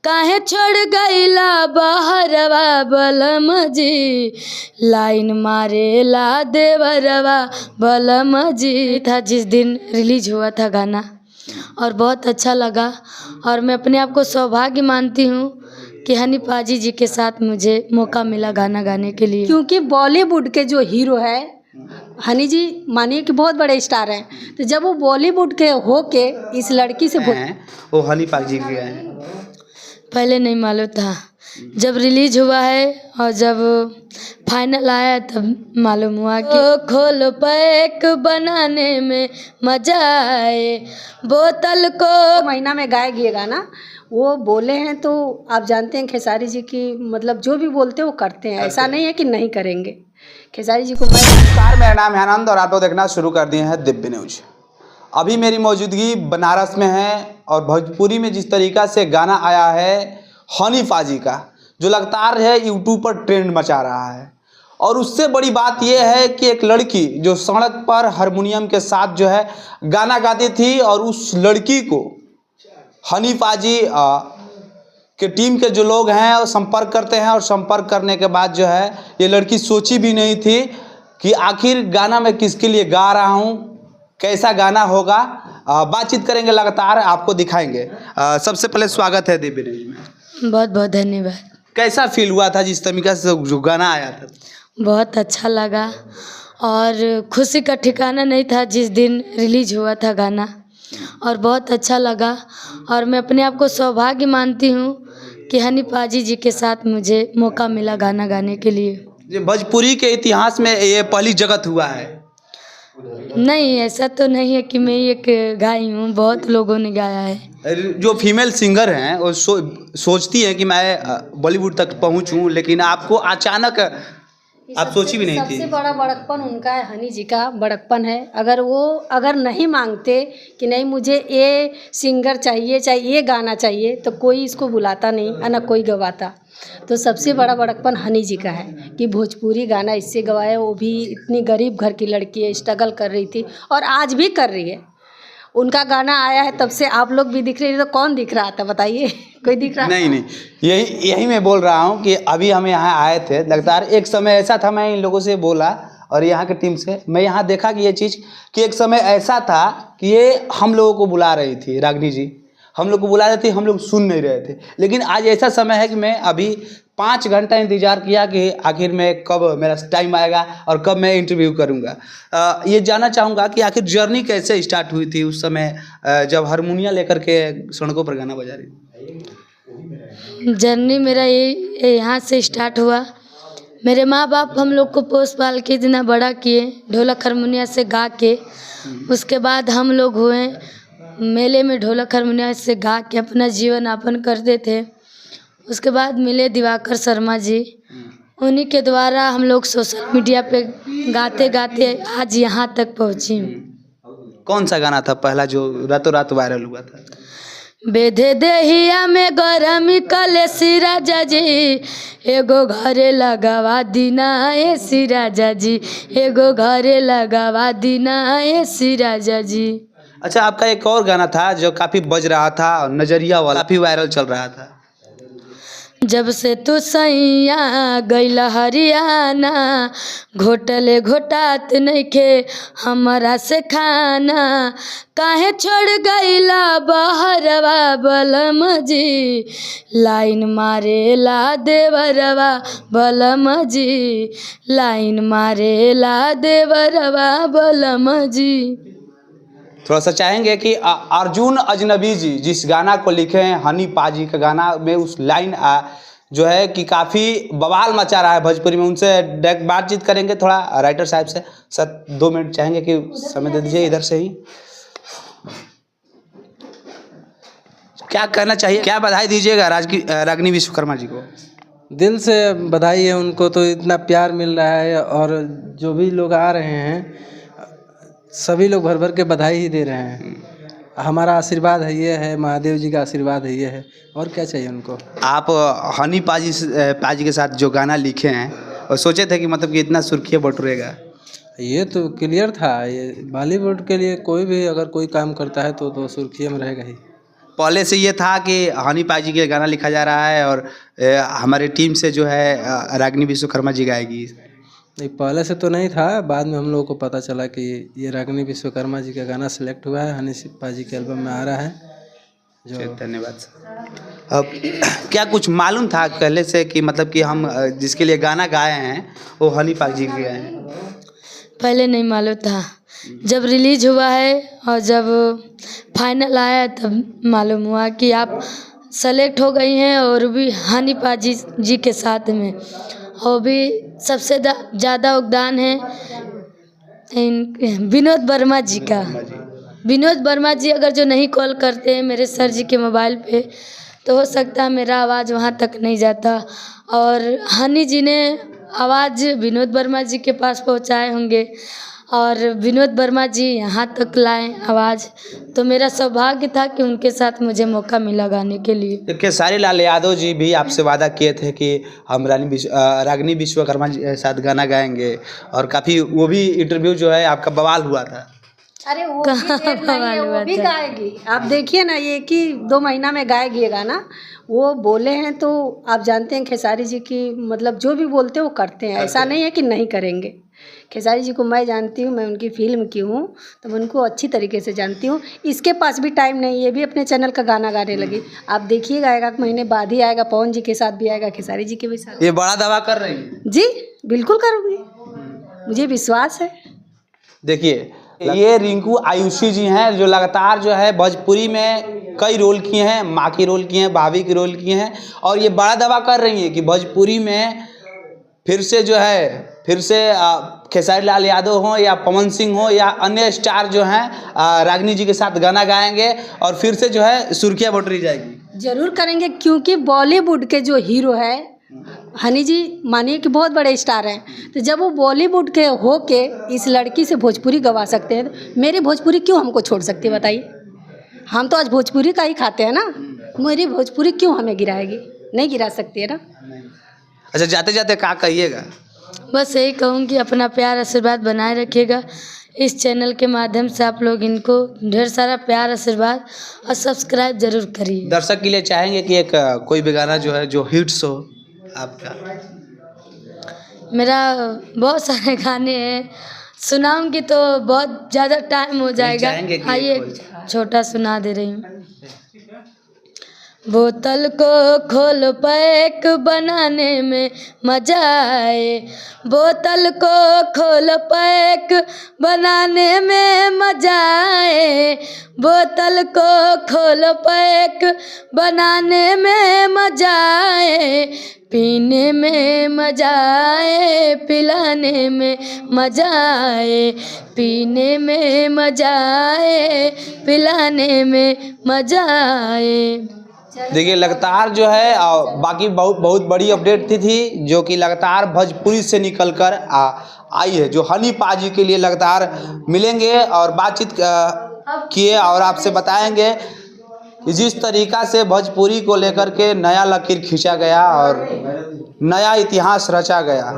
काहे छोड़ गईला बहरवा बलम जी, लाइन मारेला देवरवा बलम जी। था जिस दिन रिलीज हुआ था गाना और बहुत अच्छा लगा और मैं अपने आप को सौभाग्य मानती हूँ कि हनी पाजी जी के साथ मुझे मौका मिला गाना गाने के लिए। क्योंकि बॉलीवुड के जो हीरो है हनी जी मानिए कि बहुत बड़े स्टार हैं, तो जब वो बॉलीवुड के हो के इस लड़की से वो हनी पाजी के हैं। पहले नहीं मालूम था, जब रिलीज हुआ है और जब फाइनल आया तब मालूम हुआ कि खोल पैक बनाने में मजा आए, बोतल को महीना में गाया ये गाना वो बोले हैं। तो आप जानते हैं खेसारी जी की मतलब जो भी बोलते हैं वो करते हैं, ऐसा नहीं है कि नहीं करेंगे। खेसारी जी को नमस्कार, मेरा नाम है आनंद और आप लोग देखना शुरू कर दिए हैं दिव्य न्यूज। अभी मेरी मौजूदगी बनारस में है और भोजपुरी में जिस तरीक़ा से गाना आया है हनी पाजी का, जो लगातार है यूट्यूब पर ट्रेंड मचा रहा है। और उससे बड़ी बात यह है कि एक लड़की जो सड़क पर हारमोनियम के साथ जो है गाना गाती थी और उस लड़की को हनी पाजी के टीम के जो लोग हैं वो संपर्क करते हैं और संपर्क करने के बाद जो है ये लड़की सोची भी नहीं थी कि आखिर गाना मैं किसके लिए गा रहा हूँ, कैसा गाना होगा। बातचीत करेंगे, लगातार आपको दिखाएंगे। सबसे पहले स्वागत है दिव्य न्यूज में। बहुत बहुत धन्यवाद। कैसा फील हुआ था जिस तरीके से जो गाना आया था? बहुत अच्छा लगा और खुशी का ठिकाना नहीं था जिस दिन रिलीज हुआ था गाना और बहुत अच्छा लगा और मैं अपने आप को सौभाग्य मानती हूँ कि हनी पाजी जी के साथ मुझे मौका मिला गाना गाने के लिए। ये भोजपुरी के इतिहास में ये पहली जगत हुआ है? नहीं, ऐसा तो नहीं है कि मैं एक गाई हूँ, बहुत लोगों ने गाया है। जो फीमेल सिंगर हैं वो सोचती हैं कि मैं बॉलीवुड तक पहुँचूँ, लेकिन आपको अचानक आप सोची भी नहीं थी। सबसे बड़ा बड़कपन उनका है, हनी जी का बड़कपन है। अगर नहीं मांगते कि नहीं मुझे ये सिंगर चाहिए, चाहिए ये गाना चाहिए, तो कोई इसको बुलाता नहीं और ना कोई गवाता। तो सबसे बड़ा बड़कपन हनी जी का है कि भोजपुरी गाना इससे गवाया, वो भी इतनी गरीब घर की लड़की है, स्ट्रगल कर रही थी और आज भी कर रही है। उनका गाना आया है तब से आप लोग भी दिख रहे हैं, तो कौन दिख रहा था बताइए? कोई दिख रहा? नहीं, यही मैं बोल रहा हूँ कि अभी हम यहाँ आए थे, लगातार एक समय ऐसा था, मैं इन लोगों से बोला और यहाँ की टीम से मैं यहाँ देखा कि ये चीज़ कि एक समय ऐसा था कि ये हम लोगों को बुला रही थी, रागिनी जी हम लोग को बुला रही थी, हम लोग सुन नहीं रहे थे। लेकिन आज ऐसा समय है कि मैं अभी 5 घंटा इंतज़ार किया कि आखिर में कब मेरा टाइम आएगा और कब मैं इंटरव्यू करूंगा। ये जानना चाहूँगा कि आखिर जर्नी कैसे स्टार्ट हुई थी उस समय जब हारमोनिया लेकर के सड़कों पर गाना बजा रही थी? जर्नी मेरा ये यहाँ से स्टार्ट हुआ। मेरे माँ बाप हम लोग को पोस पाल के इतना बड़ा किए, ढोलक हारमोनिया से गा के। उसके बाद हम लोग हुए मेले में ढोलक हारमोनिया से गा के अपना जीवन यापन करते थे। उसके बाद मिले दिवाकर शर्मा जी, उन्हीं के द्वारा हम लोग सोशल मीडिया पे गाते गाते आज यहाँ तक पहुँची हूँ। कौन सा गाना था पहला जो रातों रात वायरल हुआ था? बेधे देहिया में गरमी कले सिराजा जी, एगो घरे लगावा दीना ए सिराजा जी, एगो घरे लगावा दीना ए सिराजा जी। अच्छा, आपका एक और गाना था जो काफ़ी बज रहा था और नजरिया वाला काफ़ी वायरल चल रहा था। जब से तू सैया गैला हरियाणा, घोटले घोटात नइखे हमरा से खाना, काहे छोड़ गैला बहरवा बलम जी, लाइन मारेला देवरवा बलम जी, लाइन मारेला देवरवा बलम जी। थोड़ा सा चाहेंगे कि अर्जुन अजनबी जी जिस गाना को लिखे हैं हनी पाजी का गाना में उस लाइन जो है कि काफ़ी बवाल मचा रहा है भोजपुरी में, उनसे डायरेक्ट बातचीत करेंगे थोड़ा राइटर साहब से। सर 2 मिनट चाहेंगे कि समय दे दीजिए इधर से ही। क्या कहना चाहिए, क्या बधाई दीजिएगा रागिनी विश्वकर्मा जी को? दिल से बधाई है उनको, तो इतना प्यार मिल रहा है और जो भी लोग आ रहे हैं सभी लोग भर भर के बधाई ही दे रहे हैं। हमारा आशीर्वाद है ये है, महादेव जी का आशीर्वाद है ये है, और क्या चाहिए उनको। आप हनी पाजी के साथ जो गाना लिखे हैं और सोचे थे कि मतलब कि इतना सुर्खियाँ बटोरेगा? ये तो क्लियर था, ये बॉलीवुड के लिए कोई भी अगर कोई काम करता है तो सुर्खियों में रहेगा ही। पहले से ये था कि हनी पाजी के गाना लिखा जा रहा है और हमारे टीम से जो है रागिनी विश्वकर्मा जी गाएगी? नहीं, पहले से तो नहीं था, बाद में हम लोगों को पता चला कि ये रागिनी विश्वकर्मा जी का गाना सिलेक्ट हुआ है, हनी पाजी के एल्बम में आ रहा है। जो धन्यवाद सर। अब क्या कुछ मालूम था पहले से कि मतलब कि हम जिसके लिए गाना गाए हैं वो हनी पाजी के गाए हैं? पहले नहीं मालूम था, जब रिलीज हुआ है और जब फाइनल आया तब मालूम हुआ कि आप सेलेक्ट हो गई हैं और भी हनी पाजी जी के साथ में। और भी सबसे ज़्यादा योगदान है विनोद वर्मा जी का। विनोद वर्मा जी अगर जो नहीं कॉल करते हैं मेरे सर जी के मोबाइल पे तो हो सकता है मेरा आवाज़ वहाँ तक नहीं जाता, और हनी जी ने आवाज़ विनोद वर्मा जी के पास पहुँचाए होंगे और विनोद वर्मा जी यहाँ तक लाए आवाज़। तो मेरा सौभाग्य था कि उनके साथ मुझे मौका मिला गाने के लिए। खेसारी लाल यादव जी भी आपसे वादा किए थे कि हम रागिनी विश्वकर्मा जी के साथ गाना गाएंगे, और काफ़ी वो भी इंटरव्यू जो है आपका बवाल हुआ था। अरे वो भी देर नहीं है, वो भी गाएगी। आप देखिए ना, ये कि 2 महीना में गाएगी ये गाना। वो बोले हैं तो आप जानते हैं खेसारी जी की, मतलब जो भी बोलते हैं वो करते हैं, ऐसा नहीं है कि नहीं करेंगे। खेसारी जी को मैं जानती हूँ, मैं उनकी फिल्म की हूँ तो मैं उनको अच्छी तरीके से जानती हूँ। इसके पास भी टाइम नहीं, ये भी अपने चैनल का गाना गाने लगी। आप देखिएगा 1 महीने बाद ही आएगा, पवन जी के साथ भी आएगा, खेसारी जी के भी साथ। ये बड़ा दावा कर रही हैं? जी बिल्कुल करूँगी, मुझे विश्वास है। देखिए, ये रिंकू आयुषी जी हैं जो लगातार जो है भोजपुरी में कई रोल किए हैं, माँ की रोल किए हैं, भाभी की रोल किए हैं, और ये बड़ा दावा कर रही हैं कि भोजपुरी में फिर से जो है खेसारी लाल यादव हो या पवन सिंह हो या अन्य स्टार जो हैं रागिनी जी के साथ गाना गाएंगे और फिर से जो है सुर्खियाँ बटोरी जाएगी। जरूर करेंगे, क्योंकि बॉलीवुड के जो हीरो है हनी जी मानिए कि बहुत बड़े स्टार हैं, तो जब वो बॉलीवुड के हो के इस लड़की से भोजपुरी गवा सकते हैं तो मेरी भोजपुरी क्यों हमको छोड़ सकती है बताइए? हम तो आज भोजपुरी का ही खाते हैं ना, मेरी भोजपुरी क्यों हमें गिराएगी? नहीं गिरा सकती है ना। अच्छा, जाते जाते क्या कहिएगा? बस यही कहूँगी, अपना प्यार आशीर्वाद बनाए रखिएगा। इस चैनल के माध्यम से आप लोग इनको ढेर सारा प्यार आशीर्वाद और सब्सक्राइब जरूर करिए। दर्शक के लिए चाहेंगे कि एक कोई भी गाना जो है जो हिट्स हो आपका? मेरा बहुत सारे गाने हैं, सुनाऊंगी तो बहुत ज़्यादा टाइम हो जाएगा। आइए छोटा सुना दे रही हूँ। बोतल को खोल पैक बनाने में मजा आए, बोतल को खोल पैक बनाने में मजा आए, बोतल को खोल पैक बनाने में मजा आए, पीने में मजा आए, पिलाने में मजा आए, पीने में मजा आए, पिलाने में मजा आए। देखिए, लगातार जो है बाकी बहुत बड़ी अपडेट थी जो कि लगातार भोजपुरी से निकलकर आई है, जो हनी पाजी के लिए लगातार मिलेंगे और बातचीत किए और आपसे बताएंगे कि जिस तरीका से भोजपुरी को लेकर के नया लकीर खींचा गया और नया इतिहास रचा गया।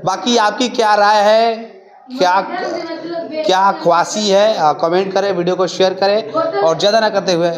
बाकी आपकी क्या राय है, क्या ख्वाहिश है, कमेंट करें, वीडियो को शेयर करें और ज़्यादा ना करते हुए